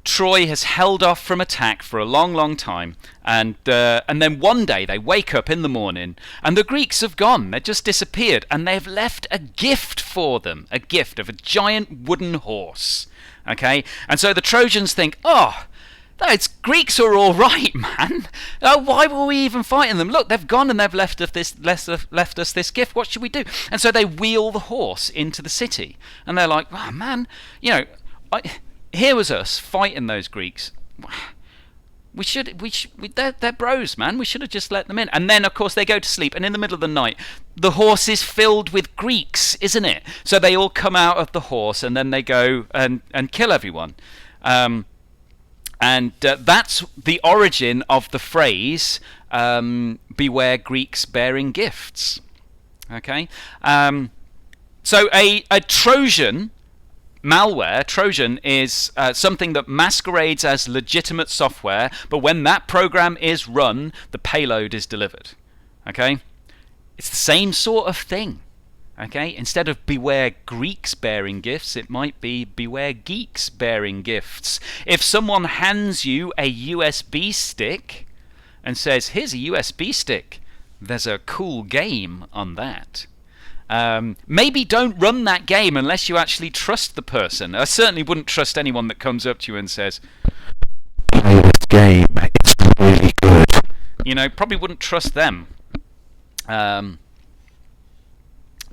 Troy has held off from attack for a long, long time. And then one day they wake up in the morning, and the Greeks have gone. They've just disappeared, and they've left a gift for them, a gift of a giant wooden horse. Okay, and so the Trojans think, oh, those Greeks are all right, man. Why were we even fighting them? Look, they've gone and they've left us this gift. What should we do? And so they wheel the horse into the city, and they're like, oh, man, here was us fighting those Greeks. They're bros, man. We should have just let them in. And then, of course, they go to sleep, and in the middle of the night, the horse is filled with Greeks, isn't it? So they all come out of the horse, and then they go and kill everyone. And that's the origin of the phrase, beware Greeks bearing gifts. Okay? So a Trojan, malware, Trojan, is something that masquerades as legitimate software, but when that program is run, the payload is delivered. Okay? It's the same sort of thing. Okay, instead of beware Greeks bearing gifts, it might be beware geeks bearing gifts. If someone hands you a USB stick and says, here's a USB stick, there's a cool game on that. Maybe don't run that game unless you actually trust the person. I certainly wouldn't trust anyone that comes up to you and says, play this game, it's really good. Probably wouldn't trust them.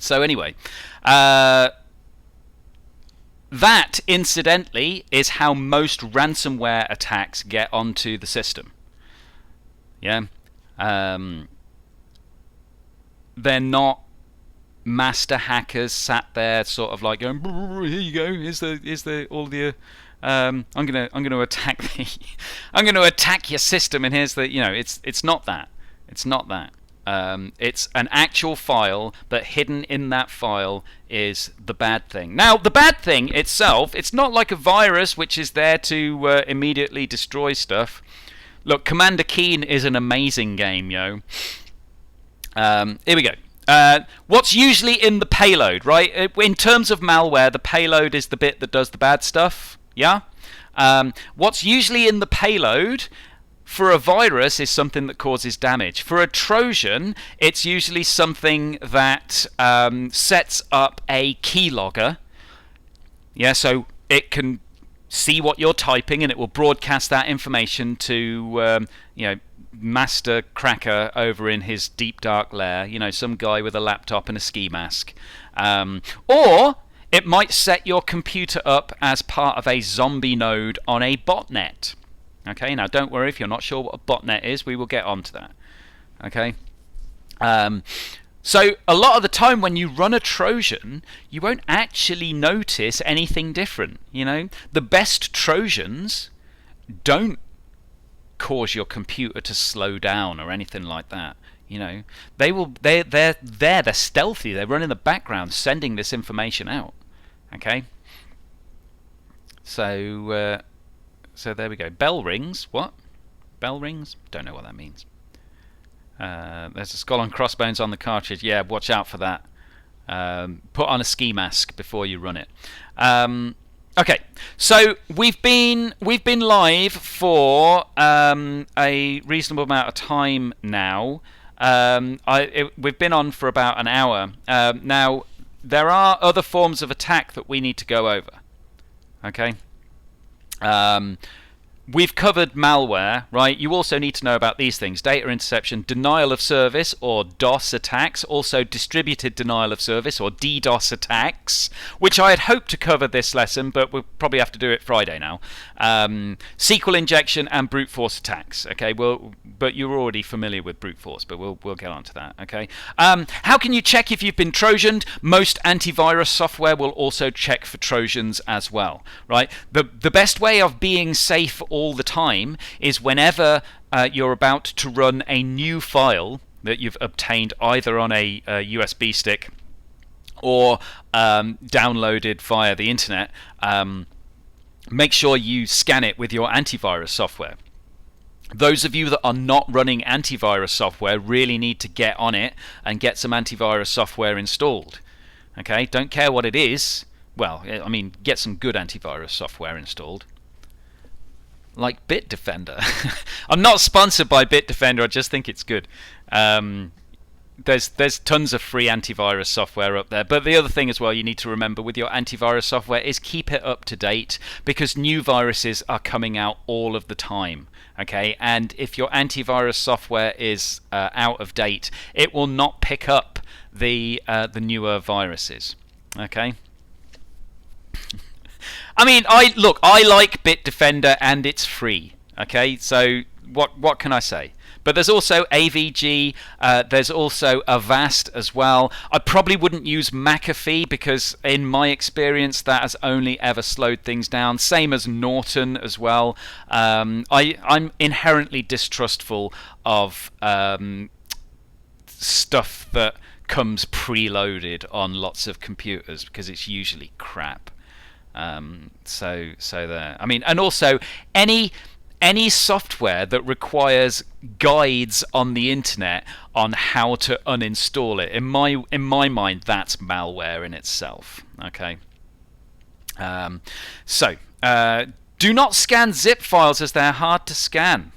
So anyway, that, incidentally, is how most ransomware attacks get onto the system. Yeah, they're not master hackers sat there, sort of like going, "Here you go. Here's the I'm gonna attack I'm gonna attack your system, and here's the it's not that. It's not that. It's an actual file, but hidden in that file is the bad thing. Now, the bad thing itself, it's not like a virus which is there to immediately destroy stuff. Look, Commander Keen is an amazing game, yo. Here we go. What's usually in the payload, right? In terms of malware, the payload is the bit that does the bad stuff. Yeah. What's usually in the payload for a virus is something that causes damage. For a Trojan, it's usually something that sets up a keylogger. Yeah, so it can see what you're typing and it will broadcast that information to Master Cracker over in his deep dark lair. Some guy with a laptop and a ski mask. Or it might set your computer up as part of a zombie node on a botnet. Okay, now don't worry if you're not sure what a botnet is, we will get onto that. Okay, so a lot of the time when you run a Trojan, you won't actually notice anything different. The best Trojans don't cause your computer to slow down or anything like that. They're stealthy. They run in the background, sending this information out. Okay, so there we go. Bell rings. What? Bell rings? Don't know what that means. There's a skull and crossbones on the cartridge. Yeah, watch out for that. Put on a ski mask before you run it. Okay, so we've been live for a reasonable amount of time now. We've been on for about an hour. Now, there are other forms of attack that we need to go over. Okay. We've covered malware, right? You also need to know about these things: data interception, denial of service or DOS attacks, also distributed denial of service or DDoS attacks, which I had hoped to cover this lesson, but we'll probably have to do it Friday now. SQL injection and brute force attacks. Okay, but you're already familiar with brute force, but we'll get on to that. Okay. How can you check if you've been Trojaned? Most antivirus software will also check for Trojans as well, right? The best way of being safe all the time is whenever you're about to run a new file that you've obtained either on a USB stick or downloaded via the internet, make sure you scan it with your antivirus software. Those of you that are not running antivirus software really need to get on it and get some antivirus software installed. Okay, don't care what it is. Well, I mean, get some good antivirus software installed. Like Bitdefender. I'm not sponsored by Bitdefender, I just think it's good. There's tons of free antivirus software up there. But the other thing as well you need to remember with your antivirus software is keep it up to date, because new viruses are coming out all of the time. Okay, and if your antivirus software is out of date, it will not pick up the newer viruses. Okay. I mean, I like Bitdefender and it's free. Okay, so what can I say? But there's also AVG, there's also Avast as well. I probably wouldn't use McAfee because in my experience that has only ever slowed things down. Same as Norton as well. I'm inherently distrustful of stuff that comes preloaded on lots of computers because it's usually crap. So there. I mean, and also any software that requires guides on the internet on how to uninstall it, in my mind, that's malware in itself. Okay. So do not scan zip files as they're hard to scan.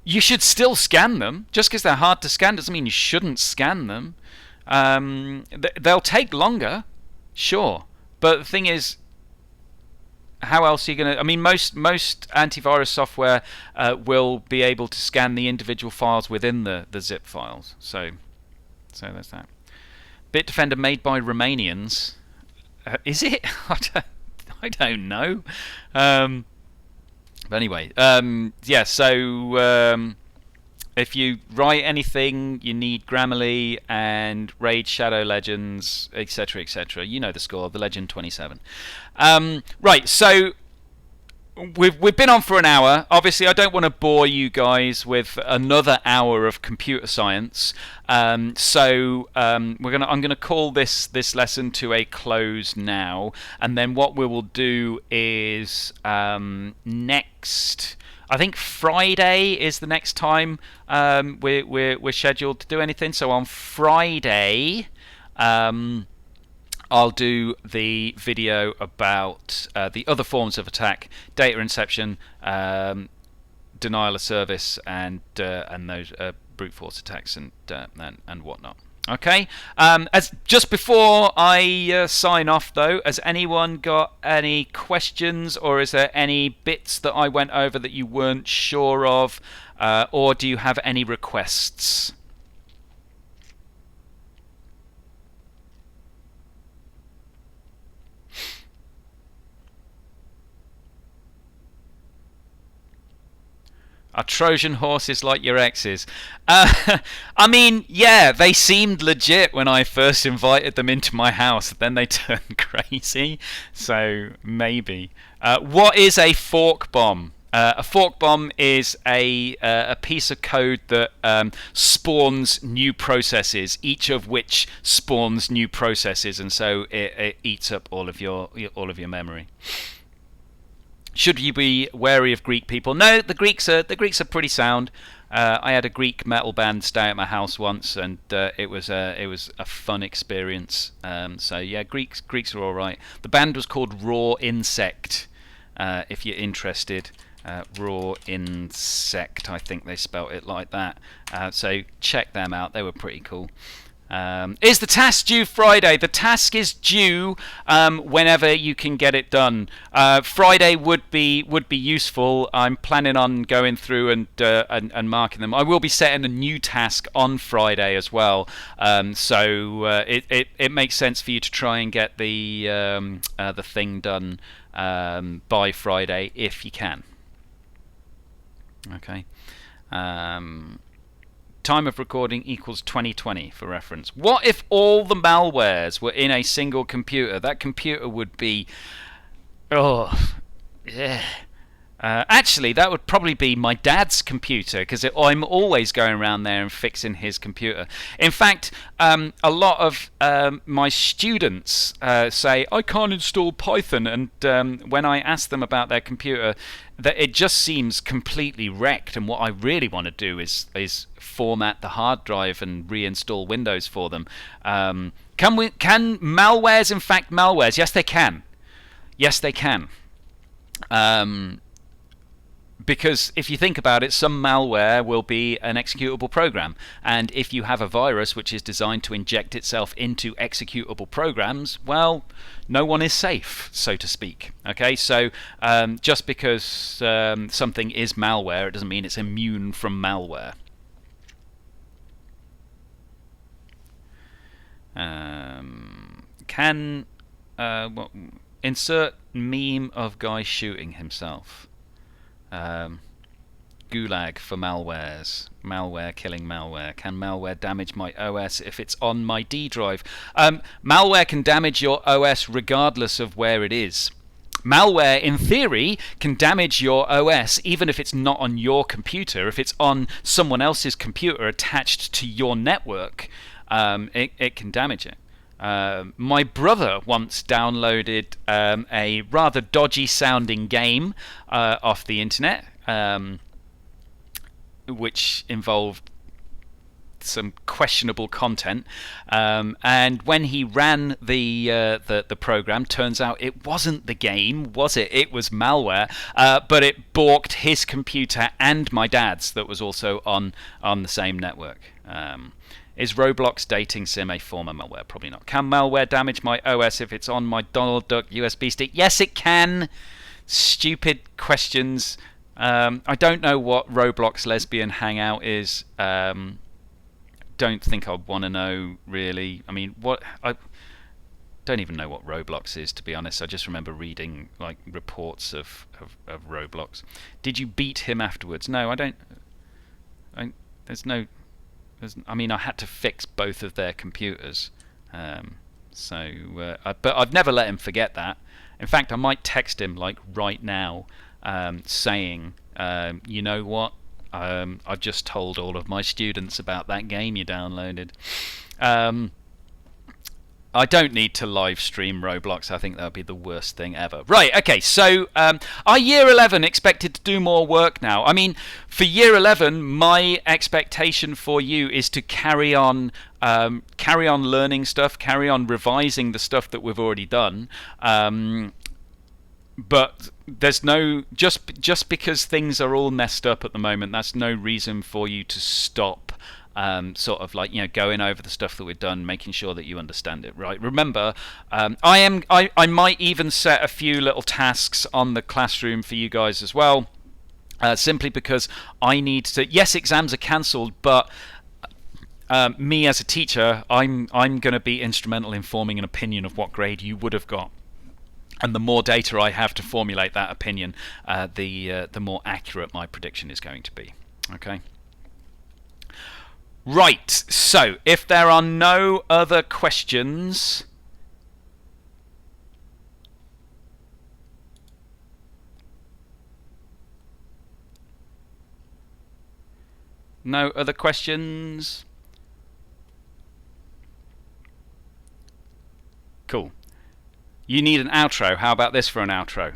You should still scan them. Just because they're hard to scan doesn't mean you shouldn't scan them. They'll take longer. Sure, but the thing is, how else are you going to... I mean, most antivirus software will be able to scan the individual files within the zip files. So there's that. Bitdefender made by Romanians. Is it? I don't know. But anyway, yeah, so... if you write anything, you need Grammarly and Raid Shadow Legends, etc., etc. You know the score, the Legend 27. Right, so we've been on for an hour. Obviously, I don't want to bore you guys with another hour of computer science. So I'm gonna call this lesson to a close now, and then what we will do is next. I think Friday is the next time we're scheduled to do anything. So on Friday, I'll do the video about the other forms of attack: data inception, denial of service, and those brute force attacks and whatnot. Okay. As just before I sign off, though, has anyone got any questions, or is there any bits that I went over that you weren't sure of, or do you have any requests? Are Trojan horses like your exes? I mean, yeah, they seemed legit when I first invited them into my house. Then they turned crazy. So maybe. What is a fork bomb? A fork bomb is a piece of code that spawns new processes, each of which spawns new processes, and so it eats up all of your memory. Should you be wary of Greek people? No, the Greeks are pretty sound. I had a Greek metal band stay at my house once, and it was a fun experience. So yeah, Greeks are all right. The band was called Raw Insect. If you're interested, Raw Insect. I think they spelt it like that. So check them out. They were pretty cool. Is the task due Friday? The task is due whenever you can get it done. Friday would be useful. I'm planning on going through and marking them. I will be setting a new task on Friday as well. So it makes sense for you to try and get the thing done by Friday if you can. Okay. Time of recording equals 2020 for reference. What if all the malwares were in a single computer? That computer would be... Oh, yeah. Actually, that would probably be my dad's computer, because I'm always going around there and fixing his computer. In fact, a lot of my students say, I can't install Python, and when I ask them about their computer, that it just seems completely wrecked, and what I really want to do is format the hard drive and reinstall Windows for them. Can malwares in fact malwares? Yes, they can. Yes, they can. Because if you think about it, some malware will be an executable program, and if you have a virus which is designed to inject itself into executable programs, well, no one is safe, so to speak. Okay, so just because something is malware, it doesn't mean it's immune from malware. Insert meme of guy shooting himself. Gulag for malwares. Malware killing malware. Can malware damage my OS if it's on my D drive? Malware can damage your OS regardless of where it is. Malware, in theory, can damage your OS even if it's not on your computer. If it's on someone else's computer attached to your network, it can damage it. My brother once downloaded a rather dodgy sounding game off the internet, which involved some questionable content, and when he ran the program, turns out it wasn't the game, was it? It was malware, but it balked his computer and my dad's that was also on the same network. Is Roblox dating sim a form of malware? Probably not. Can malware damage my OS if it's on my Donald Duck USB stick? Yes, it can. Stupid questions. I don't know what Roblox lesbian hangout is. Don't think I'd want to know, really. I mean, I don't even know what Roblox is, to be honest. I just remember reading like reports of Roblox. Did you beat him afterwards? No, I don't. There's no... I mean, I had to fix both of their computers, but I've never let him forget that. In fact, I might text him like right now, saying, you know what, I've just told all of my students about that game you downloaded. I don't need to live stream Roblox. I think that would be the worst thing ever. Right, okay, so are Year 11 expected to do more work now? I mean, for Year 11, my expectation for you is to carry on learning stuff, carry on revising the stuff that we've already done. But there's no just because things are all messed up at the moment, that's no reason for you to stop sort of like, going over the stuff that we've done, making sure that you understand it. Right, remember, I might even set a few little tasks on the classroom for you guys as well, simply because I need to. Yes, exams are cancelled, but me as a teacher, I'm going to be instrumental in forming an opinion of what grade you would have got. And the more data I have to formulate that opinion, the more accurate my prediction is going to be. Okay. Right. So, if there are no other questions, no other questions. Cool. You need an outro. How about this for an outro?